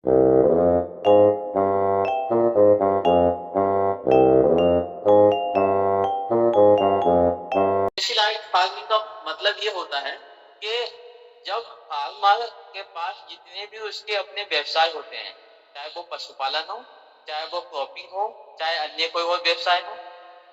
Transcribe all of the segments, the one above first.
Specialised farming का मतलब ये होता है कि जब फार्मर के पास जितने भी उसके अपने व्यवसाय होते हैं, चाहे वो पशुपालन हो, चाहे वो क्रॉपिंग हो, चाहे अन्य कोई और व्यवसाय हो,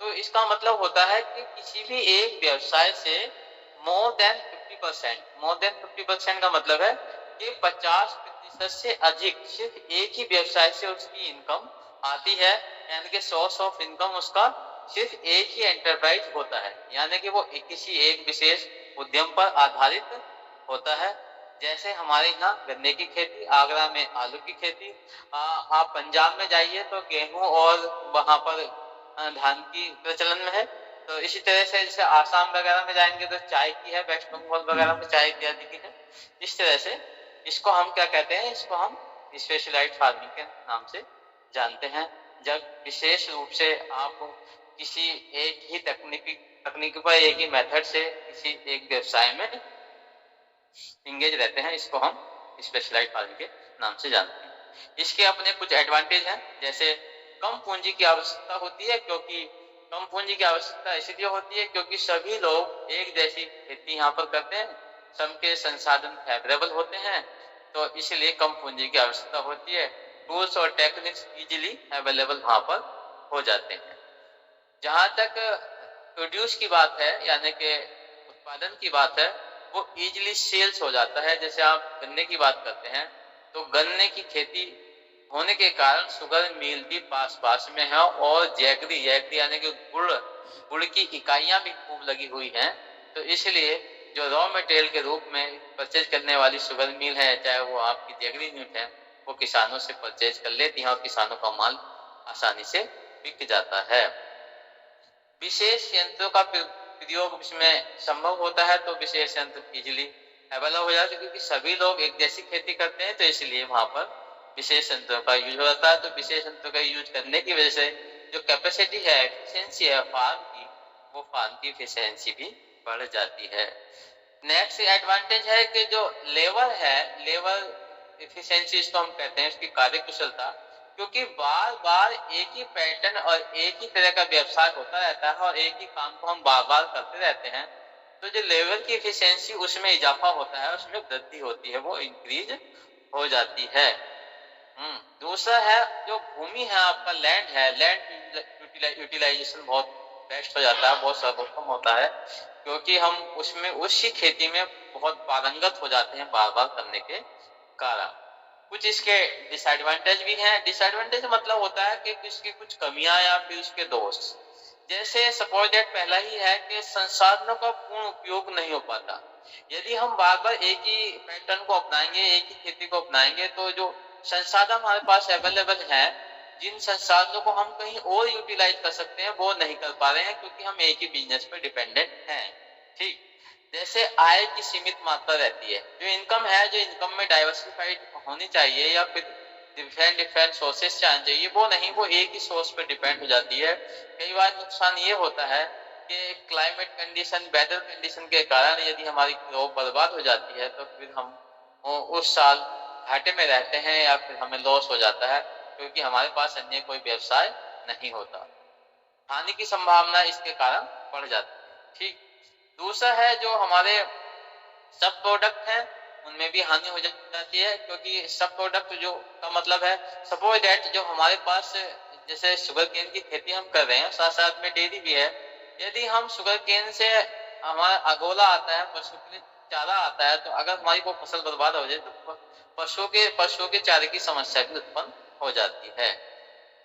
तो इसका मतलब होता है कि किसी भी एक व्यवसाय से मोर देन 50% का मतलब है कि 50% से अधिक सिर्फ एक ही व्यवसाय से उसकी इनकम आती है, यानी कि सोर्स ऑफ इनकम उसका सिर्फ एक ही एंटरप्राइज होता है, यानी कि वो किसी एक विशेष उद्यम पर आधारित होता है। जैसे हमारे यहाँ गन्ने की खेती, आगरा में आलू की खेती, आप पंजाब में जाइए तो गेहूं और वहां पर धान की प्रचलन में है। तो इसी तरह से जैसे आसाम वगैरह में जाएंगे तो चाय की है, वेस्ट बंगाल वगैरह में चाय इत्यादि की है। इस तरह से इसको हम क्या कहते हैं, इसको हम स्पेशलाइज्ड फार्मिंग के नाम से जानते हैं। जब विशेष रूप से आप किसी एक ही तकनीक पर, एक ही मेथड से किसी एक व्यवसाय में इंगेज रहते हैं, इसको हम स्पेशलाइज्ड फार्मिंग के नाम से जानते हैं। इसके अपने कुछ एडवांटेज हैं, जैसे कम पूंजी की आवश्यकता होती है, क्योंकि कम पूंजी की आवश्यकता इसलिए होती है क्योंकि सभी लोग एक जैसी खेती यहाँ पर करते हैं, सबके संसाधन फेवरेबल होते हैं, तो इसलिए कम पूंजी की आवश्यकता होती है। टूल्स और टेक्निक्स इजीली अवेलेबल वहां पर हो जाते हैं। जहां तक प्रोड्यूस की बात है, यानी कि उत्पादन की बात है, वो इजीली सेल्स हो जाता है। जैसे आप गन्ने की बात करते हैं तो गन्ने की खेती होने के कारण शुगर मिल भी पास पास में है, और जैगरी जैगरी यानी कि गुड़ की इकाइयां भी खूब लगी हुई हैं। तो इसलिए जो रॉ मटेरियल के रूप में परचेज करने वाली शुगर मिल है, चाहे वो आपकी जैगरी यूनिट है, वो किसानों से परचेज कर लेती हैं और किसानों का माल आसानी से बिक जाता है। विशेष यंत्रों का प्रयोग इसमें संभव होता है, तो विशेष यंत्र इजीली अवेलेबल हो जाता है, क्योंकि सभी लोग एक जैसी खेती करते हैं, तो इसलिए वहां पर विशेष यंत्रों का यूज हो जाता है। तो विशेष यंत्रों का यूज करने की वजह से जो कैपेसिटी है, एफिशिएंसी है फार्म की, वो फार्म की एफिशिएंसी भी बढ़ जाती है। नेक्स्ट एडवांटेज है कि जो लेबर है, लेबर एफिशिएंसी इसको हम कहते हैं, उसकी कार्यकुशलता, क्योंकि बार बार एक ही पैटर्न और एक ही तरह का व्यवसाय होता रहता है और एक ही काम को हम बार बार करते रहते हैं, तो जो लेबर की एफिशिएंसी उसमें इजाफा होता है, उसमें वृद्धि होती है, वो इंक्रीज हो जाती है। दूसरा है जो भूमि है, आपका लैंड है, लैंड यूटिलाइजेशन बहुत बेस्ट हो जाता है, बहुत सर्वोत्तम होता है, क्योंकि हम उसमें उसी खेती में बहुत पारंगत हो जाते हैं बार बार करने के कारण। कुछ इसके डिसएडवांटेज भी हैं। डिसएडवांटेज मतलब होता है कि इसकी कुछ कमियां या फिर उसके दोष। जैसे सपोज दैट पहला ही है कि संसाधनों का पूर्ण उपयोग नहीं हो पाता। यदि हम बार बार एक ही पैटर्न को अपनाएंगे, एक ही खेती को अपनाएंगे, तो जो संसाधन हमारे पास अवेलेबल है, जिन संसाधनों को हम कहीं और यूटिलाइज कर सकते हैं, वो नहीं कर पा रहे हैं, क्योंकि हम एक ही बिजनेस पर डिपेंडेंट हैं। ठीक, जैसे आय की सीमित मात्रा रहती है, जो इनकम है, जो इनकम में डाइवर्सिफाइड होनी चाहिए या फिर डिफरेंट डिफरेंट सोर्सेस से आनी चाहिए, वो नहीं, वो एक ही सोर्स पर डिपेंड हो जाती है। कई बार नुकसान ये होता है कि क्लाइमेट कंडीशन, वेदर कंडीशन के कारण यदि हमारी क्रॉप बर्बाद हो जाती है, तो फिर हम उस साल घाटे में रहते हैं या फिर हमें लॉस हो जाता है, क्योंकि हमारे पास अन्य कोई व्यवसाय नहीं होता। हानि की संभावना इसके कारण बढ़ जाती है। ठीक, दूसरा है जो हमारे सब प्रोडक्ट हैं, उनमें भी हानि हो जाती है, क्योंकि सब प्रोडक्ट जो का मतलब है, सपोज दैट जो हमारे पास जैसे शुगर केन की खेती हम कर रहे हैं, साथ साथ में डेयरी भी है। यदि हम शुगर केन से हमारा अगोला आता है, पशु के लिए चारा आता है, तो अगर हमारी वो फसल बर्बाद हो जाए, तो पशुओं के चारे की समस्या भी उत्पन्न हो जाती है।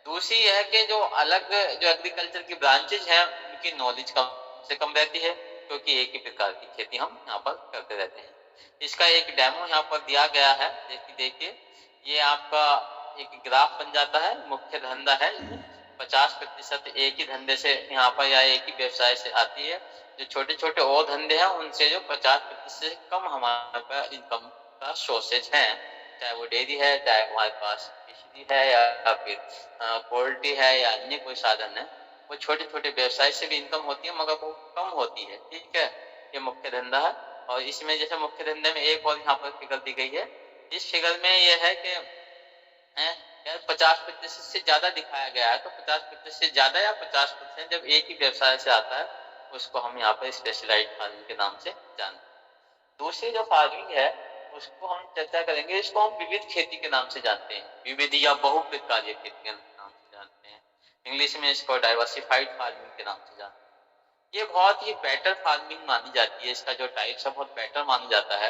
दूसरी है कि जो अलग जो एग्रीकल्चर की ब्रांचेज हैं, उनकी नॉलेज कम से कम रहती है, क्योंकि एक ही प्रकार की खेती हम यहाँ पर करते रहते हैं। इसका एक डेमो यहाँ पर दिया गया है, देखिए ये आपका एक ग्राफ बन जाता है। मुख्य धंधा है, 50% एक ही धंधे से यहाँ पर या एक ही व्यवसाय से आती है। जो छोटे छोटे और धंधे हैं, उनसे जो 50% से कम हमारे पास इनकम का सोर्सेज है, चाहे वो डेयरी है, चाहे हमारे पास फिशरी है, या फिर पोल्ट्री है, या अन्य कोई साधन है, वो छोटे छोटे व्यवसाय से भी इनकम होती है, मगर वो कम होती है। ठीक है, ये मुख्य धंधा है। और इसमें जैसे मुख्य धंधे में एक और यहाँ पर फिगर दी गई है। इस फिगर में ये है कि है यार 50% से ज्यादा दिखाया गया है, तो 50% से ज्यादा या 50% जब एक ही व्यवसाय से आता है उसको हम यहाँ पर स्पेशलाइज्ड फार्मिंग के नाम से जानते हैं। दूसरी जो फार्मिंग है उसको हम चर्चा करेंगे, इसको हम विविध खेती के नाम से जानते हैं, विविध या बहुप्रकारीय खेती के नाम से जानते हैं। इंग्लिश में इसको डाइवर्सिफाइड फार्मिंग के नाम से जानते हैं। ये बहुत ही बेटर फार्मिंग मानी जाती है, इसका जो टाइप्स है बहुत बेटर माना जाता है।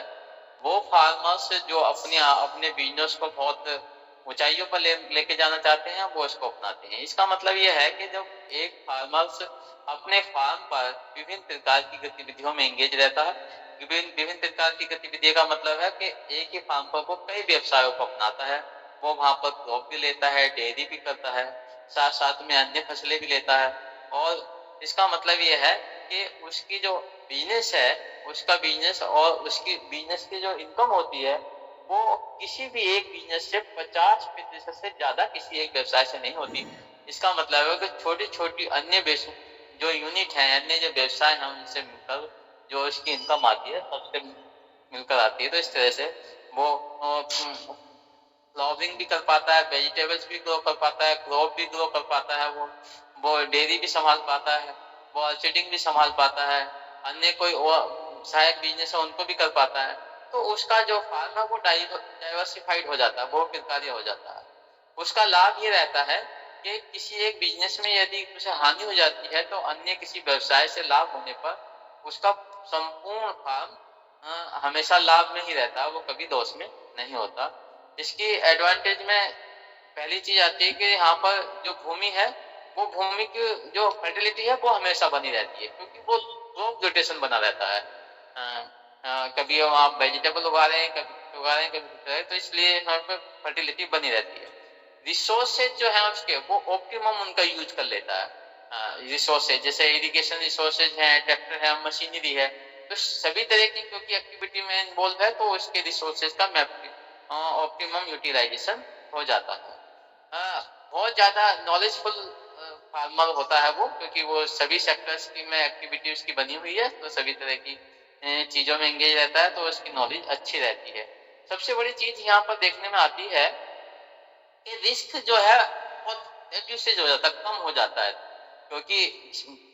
वो फार्मर्स जो अपने बिजनेस को बहुत ऊंचाइयों पर लेके जाना चाहते हैं वो इसको अपनाते हैं। इसका मतलब ये है कि जब एक फार्मर्स अपने फार्म पर विभिन्न प्रकार की गतिविधियों में एंगेज रहता है, विभिन्न प्रकार की गतिविधि का मतलब है कि एक ही फार्म पर वो कई व्यवसायों को अपनाता है। वो वहां पर क्रॉप भी लेता है, डेयरी भी करता है, साथ साथ में अन्य फसलें भी लेता है। और इसका मतलब ये है कि उसकी जो बिजनेस है, उसका बिजनेस और उसकी बिजनेस की जो इनकम होती है वो किसी भी एक बिजनेस से 50% से ज्यादा किसी एक व्यवसाय से नहीं होती। इसका मतलब है कि छोटी छोटी अन्य जो यूनिट है, अन्य जो व्यवसाय है उनसे मिलकर जो इसकी इनकम आती है सबसे मिलकर आती है। तो इस तरह से वो फ्लावरिंग भी कर पाता है, वेजिटेबल्स भी ग्रो कर पाता है, क्रॉप भी ग्रो कर पाता है, वो डेयरी भी संभाल पाता है, वो ऑर्चर्डिंग भी संभाल पाता है, अन्य कोई सहायक बिजनेस है उनको भी कर पाता है। तो उसका जो फार्म है वो डाइवर्सिफाइड हो जाता है, बहुत प्रकारीय हो जाता है। उसका लाभ ये रहता है कि किसी एक बिजनेस में यदि कुछ हानि हो जाती है तो अन्य किसी व्यवसाय से लाभ होने पर उसका संपूर्ण फार्म हमेशा लाभ में ही रहता है, वो कभी लॉस में नहीं होता। इसकी एडवांटेज में पहली चीज आती है कि यहाँ पर जो भूमि है वो भूमि की जो फर्टिलिटी है वो हमेशा बनी रहती है, क्योंकि वो क्रॉप रोटेशन बना रहता है। कभी आप वेजिटेबल उगा रहे हैं, कभी उगा रहे हैं, कभी, तो इसलिए यहाँ पर फर्टिलिटी बनी रहती है। रिसोर्सेज जो है उसके वो ऑप्टिमम उनका यूज कर लेता है। रिसोर्सेज जैसे इरिगेशन रिसोर्सेज है, ट्रैक्टर है, मशीनरी है, तो सभी तरह की क्योंकि एक्टिविटी में इन्वॉल्व है तो उसके रिसोर्सेज का ऑप्टिमम यूटिलाइजेशन हो जाता है। बहुत ज्यादा नॉलेजफुल फार्मर होता है वो, क्योंकि वो सभी सेक्टर्स की में एक्टिविटी उसकी बनी हुई है, तो सभी तरह की चीजों में एंगेज रहता है, तो उसकी नॉलेज अच्छी रहती है। सबसे बड़ी चीज यहाँ पर देखने में आती है कि रिस्क जो है बहुत रिड्यूसेज हो जाता है, कम हो जाता है, क्योंकि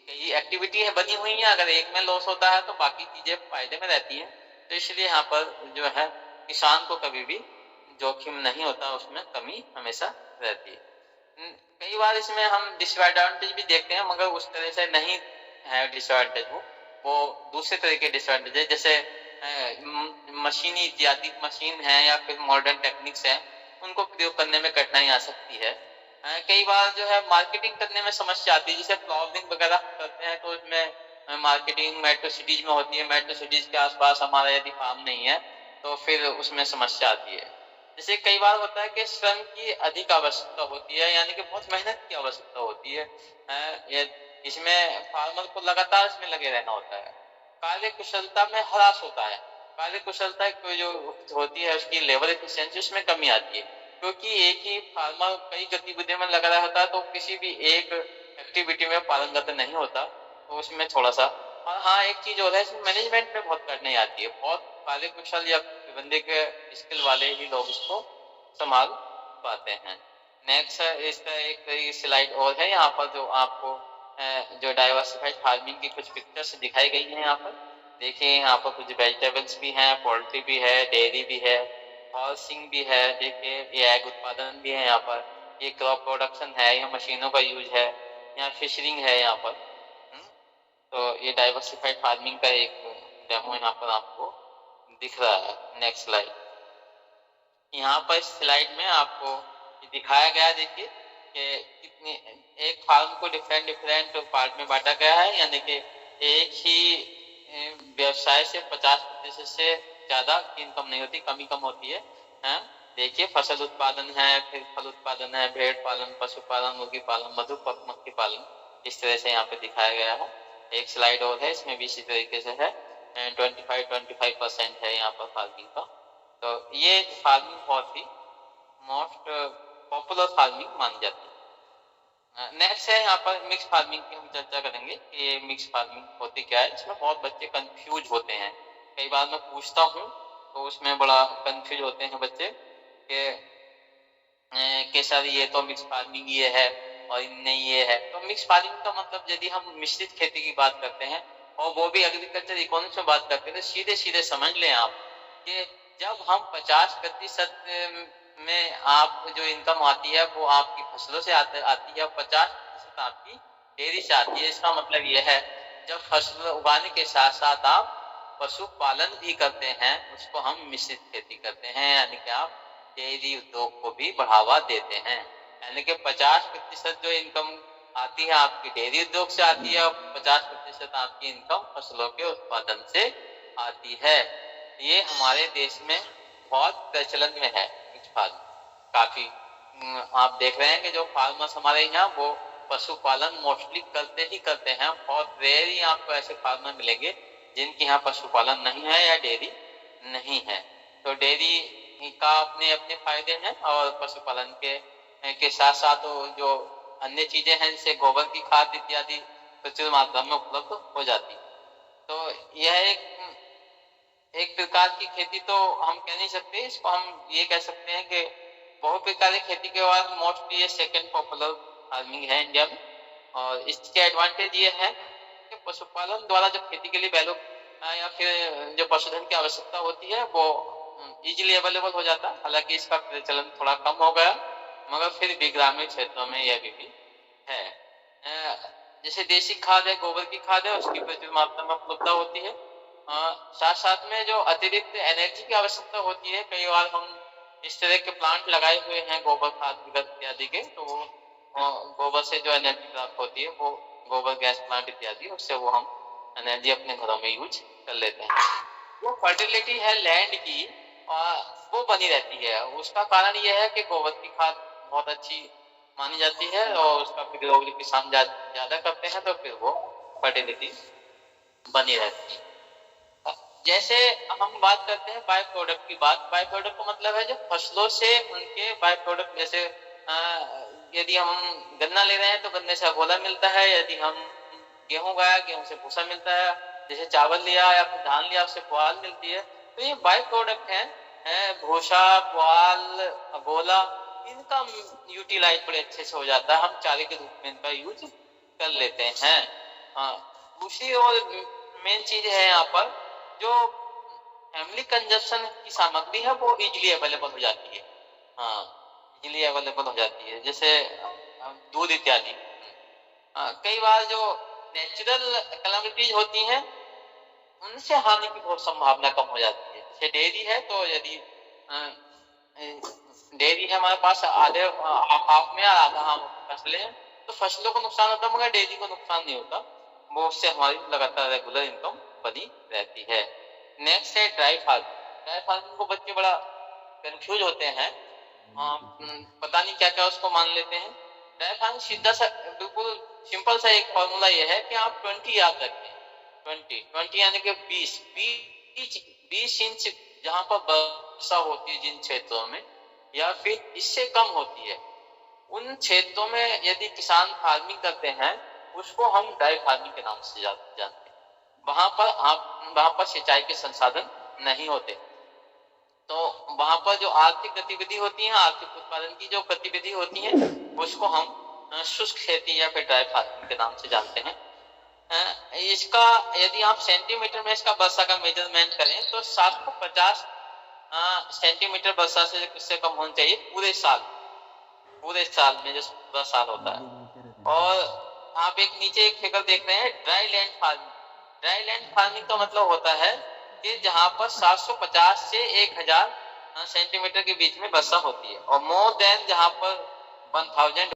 कई एक्टिविटी है बनी हुई है, अगर एक में लॉस होता है तो बाकी चीजें फायदे में रहती हैं। तो इसलिए यहाँ पर जो है किसान को कभी भी जोखिम नहीं होता, उसमें कमी हमेशा रहती है। कई बार इसमें हम डिसएडवांटेज भी देखते हैं, मगर उस तरह से नहीं है डिसएडवांटेज, वो दूसरे तरह के डिसएडवांटेज है, जैसे मशीनी इत्यादि मशीन है या फिर मॉडर्न टेक्निक्स है, उनको प्रयोग करने में कठिनाई आ सकती है। कई बार जो है मार्केटिंग करने में समस्या आती है, जैसे फ्लॉवरिंग वगैरह करते हैं तो इसमें मार्केटिंग मेट्रो सिटीज में होती है, मेट्रो सिटीज के आसपास हमारा यदि फार्म नहीं है तो फिर उसमें समस्या आती है। जैसे कई बार होता है कि श्रम की अधिक आवश्यकता होती है, यानी कि बहुत मेहनत की आवश्यकता होती है, इसमें फार्मर को लगातार इसमें लगे रहना होता है। कार्य कुशलता में ह्रास होता है, कार्य कुशलता जो होती है उसकी लेबर एफिशिएंसी उसमें कमी आती है, क्योंकि एक ही फार्मर कई गतिविधियों में लगा होता है तो किसी भी एक एक्टिविटी में पारंगत नहीं होता, तो उसमें थोड़ा सा। और हाँ, एक चीज और है, इसमें मैनेजमेंट में बहुत कठिनाई आती है, बहुत कार्य कुशल या बंदे के स्किल वाले ही लोग इसको संभाल पाते हैं। नेक्स्ट इसका एक स्लाइड और है यहाँ पर, जो आपको जो डाइवर्सिफाइड फार्मिंग की कुछ पिक्चर्स दिखाई गई हैं। यहाँ पर देखिए, यहाँ पर कुछ वेजिटेबल्स भी हैं, पोल्ट्री भी है, डेयरी भी है, हॉर्सिंग भी है, देखिए ये एग उत्पादन भी है, यहाँ पर ये क्रॉप प्रोडक्शन है, यहाँ मशीनों का यूज है, यहाँ फिशरिंग है यहाँ पर। तो ये डाइवर्सिफाइड फार्मिंग का एक डेमो यहाँ पर आपको दिख रहा है। Next slide. यहाँ पर इस स्लाइड में आपको दिखाया गया, देखिए कि कितने एक फार्म को डिफरेंट पार्ट में बांटा गया है, यानी कि एक ही व्यवसाय से 50% से ज्यादा इनकम नहीं होती, कमी कम होती है। देखिए फसल उत्पादन है, फिर फल उत्पादन है, भेड़ पालन, पशुपालन, मुर्गी पालन, मधुमक्खी पालन, इस तरह से यहाँ पे दिखाया गया है। एक स्लाइड और है, इसमें भी इसी तरीके से है, 25% है यहाँ पर फार्मिंग का। तो ये फार्मिंग बहुत ही मोस्ट पॉपुलर फार्मिंग मानी जाती है। नेक्स्ट है यहाँ पर मिक्स फार्मिंग की हम चर्चा करेंगे कि ये मिक्स फार्मिंग होती क्या है। इसमें बहुत बच्चे कंफ्यूज होते हैं, कई बार मैं पूछता हूँ तो उसमें बड़ा कंफ्यूज होते हैं बच्चे कि सर ये तो मिक्स फार्मिंग ये है और इनने ये है। तो मिक्स फार्मिंग का मतलब यदि हम मिश्रित खेती की बात करते हैं और वो भी एग्रीकल्चर इकोनॉमिक्स में बात करते हैं, तो सीधे सीधे समझ लें आप कि जब हम 50% में आप जो इनकम आती है वो आपकी फसलों से आती है, 50% आपकी डेयरी से आती है। इसका मतलब यह है जब फसल उगाने के साथ साथ आप पशुपालन भी करते हैं, उसको हम मिश्रित खेती करते हैं, यानी कि आप डेयरी उद्योग को भी बढ़ावा देते हैं। यानी कि 50% जो इनकम आती है आपकी डेयरी उद्योग से आती है और 50% आपकी इनकम फसलों के उत्पादन से आती है। ये हमारे देश में बहुत प्रचलन में है मिक्स फार्मिंग काफी। आप देख रहे हैं कि जो फार्मर्स हमारे यहाँ वो पशुपालन मोस्टली करते हैं। बहुत रेयर ही आपको ऐसे फार्मर मिलेंगे जिनके यहाँ पशुपालन नहीं है या डेयरी नहीं है। तो डेयरी का अपने अपने फायदे हैं और पशुपालन के साथ साथ जो अन्य चीजें हैं जैसे गोबर की खाद इत्यादि प्रचुर मात्रा में उपलब्ध हो जाती है। तो यह एक प्रकार की खेती तो हम कह नहीं सकते, इसको हम ये कह सकते हैं कि बहुत प्रकार की खेती के बाद मोस्टली ये सेकंड पॉपुलर फार्मिंग है इंडिया में। और इसके एडवांटेज ये है कि पशुपालन द्वारा जो खेती के लिए बैलों या फिर जो पशुधन की आवश्यकता होती है वो इजीली अवेलेबल हो जाता है। हालांकि इसका प्रचलन थोड़ा कम हो गया, मगर फिर भी ग्रामीण क्षेत्रों में यह भी है। जैसे देसी खाद है, गोबर की खाद है, उसकी प्रचुर मात्रा में उपलब्धता होती है। साथ साथ में जो अतिरिक्त एनर्जी की आवश्यकता होती है, कई बार हम इस तरह के प्लांट लगाए हुए हैं गोबर खाद इत्यादि के, तो गोबर से जो एनर्जी प्राप्त होती है वो गोबर गैस प्लांट इत्यादि, उससे वो हम एनर्जी अपने घरों में यूज कर लेते हैं। वो फर्टिलिटी है लैंड की वो बनी रहती है। उसका कारण यह है कि गोबर की खाद बहुत अच्छी मानी जाती है और उसका फिर किसान ज्यादा करते हैं तो फिर वो फर्टिलिटी बनी रहती है। जैसे हम बात करते हैं बाय प्रोडक्ट की बात, बाय प्रोडक्ट का मतलब है जो फसलों से उनके बाय प्रोडक्ट, जैसे यदि हम गन्ना ले रहे हैं तो गन्ने से अगोला मिलता है, यदि हम गेहूं गाया गेहूं से भूसा मिलता है, जैसे चावल लिया या फिर धान लिया उससे पुआल मिलती है। तो ये बाय प्रोडक्ट है भूसा, पुआल, अगोला, इनका यूटिलाइज बड़े अच्छे से हो जाता है, हम चारे के रूप में इनका यूज कर लेते हैं। दूसरी और मेन चीज है यहाँ पर जो फैमिली कंजप्शन की सामग्री है वो इजीली अवेलेबल हो जाती है। इजीली अवेलेबल हो जाती है, जैसे दूध इत्यादि। कई बार जो नेचुरल कैलामिटीज होती हैं उनसे हानि की बहुत संभावना कम हो जाती है। जैसे डेयरी है, तो यदि डेयरी है हमारे पास आधे हाफ में आधा हम फसलें हैं तो फसलों को नुकसान होता है मगर डेयरी को नुकसान नहीं होता, वो उससे हमारी लगातार रेगुलर इनकम बनी रहती है। नेक्स्ट है ड्राई फार्मिंग। ड्राई फार्मिंग को बच्चे बड़ा कंफ्यूज होते हैं, पता नहीं क्या क्या उसको मान लेते हैं। ड्राई फार्मिंग सीधा सा बिल्कुल सिंपल सा एक फॉर्मूला ये है कि आप 20 याद रखें। 20 यानी कि 20 इंच जहां पर वर्षा होती है जिन क्षेत्रों में, या फिर इससे कम होती है उन क्षेत्रों में यदि किसान फार्मिंग करते हैं उसको हम ड्राई फार्मिंग के नाम से जानते हैं। वहां पर सिंचाई के संसाधन नहीं होते, तो वहां पर जो आर्थिक गतिविधि होती है, आर्थिक उत्पादन की जो गतिविधि होती है उसको हम शुष्क खेती या फिर ड्राई फार्मिंग के नाम से जानते हैं। इसका यदि आप सेंटीमीटर में इसका वर्षा का मेजरमेंट करें तो 750 सेंटीमीटर वर्षा से कम होना चाहिए पूरे साल में जो पूरा साल होता है। और आप नीचे एक फिगर देख रहे हैं dry land farming. Dry land farming का मतलब होता है कि जहां पर 750 से 1000 सेंटीमीटर के बीच में वर्षा होती है, और मोर देन जहां पर 1000